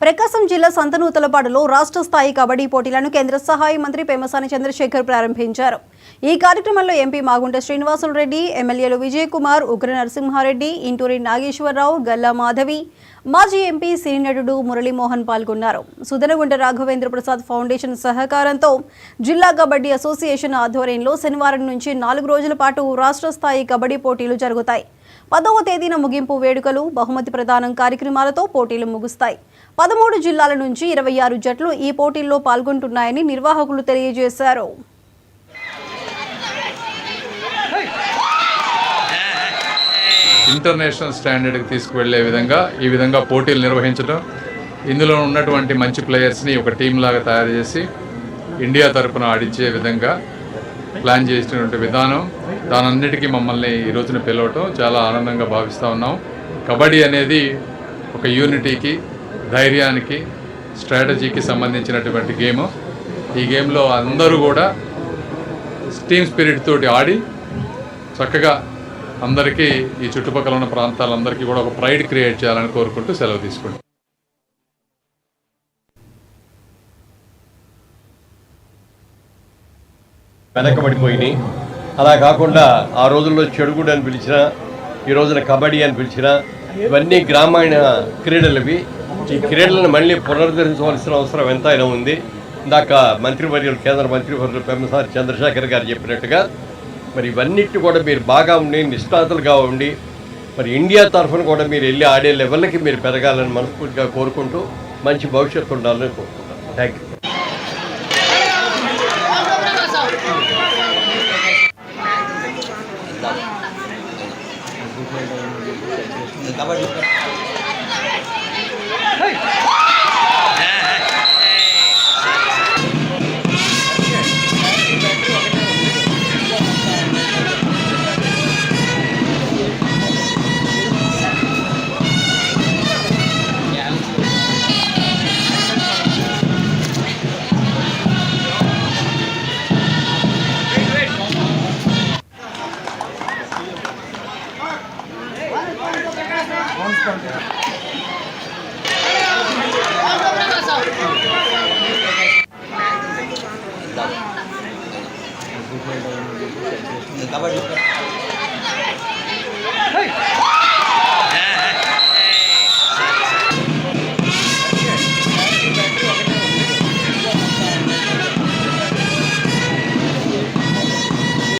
ప్రకాశం జిల్లా సంతనూతలపాడులో రాష్ట్ర స్థాయి కబడ్డీ పోటీలను కేంద్ర సహాయ మంత్రి పేమసాని చంద్రశేఖర్ ప్రారంభించారు. ఈ కార్యక్రమంలో ఎంపీ మాగుంట శ్రీనివాసులు రెడ్డి, ఎమ్మెల్యేలు విజయ్ కుమార్, ఉగ్ర నరసింహారెడ్డి, ఇంటూరి నాగేశ్వరరావు, గల్లా మాధవి, మాజీ ఎంపీ సినీ నటుడు మురళీమోహన్ పాల్గొన్నారు. సుదనగుంట రాఘవేంద్ర ప్రసాద్ ఫౌండేషన్ సహకారంతో జిల్లా కబడ్డీ అసోసియేషన్ ఆధ్వర్యంలో శనివారం నుంచి 4 రోజుల పాటు రాష్ట్ర స్థాయి కబడ్డీ పోటీలు జరుగుతాయి. 10వ తేదీన ముగింపు వేడుకలు, బహుమతి ప్రదానం కార్యక్రమాలతో పోటీలు ముగుస్తాయి. 13 జిల్లాల నుంచి 26 జట్లు ఈ పోటీల్లో పాల్గొంటున్నాయని నిర్వాహకులు తెలియజేశారు. ఇంటర్నేషనల్ స్టాండర్డ్కి తీసుకువెళ్లే విధంగా ఈ విధంగా పోటీలు నిర్వహించడం, ఇందులో ఉన్నటువంటి మంచి ప్లేయర్స్ని ఒక టీం లాగా తయారు చేసి ఇండియా తరఫున ఆడించే విధంగా ప్లాన్ చేసినటువంటి విధానం, దానన్నిటికీ మమ్మల్ని ఈ రోజున పిలవటం చాలా ఆనందంగా భావిస్తూ ఉన్నాం. కబడ్డీ అనేది ఒక యూనిటీకి, ధైర్యానికి, స్ట్రాటజీకి సంబంధించినటువంటి గేమ్. ఈ గేమ్లో అందరూ కూడా టీమ్ స్పిరిట్ తోటి ఆడి చక్కగా అందరికీ ఈ చుట్టుపక్కల ఉన్న ప్రాంతాలందరికీ కూడా ఒక ప్రైడ్ క్రియేట్ చేయాలని కోరుకుంటూ సెలవు తీసుకుంటాం. వెనకబడిపోయినాయి. అలా కాకుండా ఆ రోజుల్లో చెడుగుడు అని పిలిచినా, ఈ రోజున కబడ్డీ అని పిలిచినా, ఇవన్నీ గ్రామీణ క్రీడలవి. ఈ క్రీడలను మళ్ళీ పునరుద్ధరించవలసిన అవసరం ఎంతైనా ఉంది. ఇందాక మంత్రివర్యులు, కేంద్ర మంత్రివర్యులు పేమసాని చంద్రశేఖర్ గారు చెప్పినట్టుగా మరి ఇవన్నిటి కూడా మీరు బాగా ఉండి, నిష్ణాతులుగా ఉండి, మరి ఇండియా తరఫున కూడా మీరు వెళ్ళి ఆడే లెవెల్కి మీరు పెరగాలని మనస్ఫూర్తిగా కోరుకుంటూ మంచి భవిష్యత్తు ఉండాలని కోరుకుంటాను. Thank you. కబడ్డీ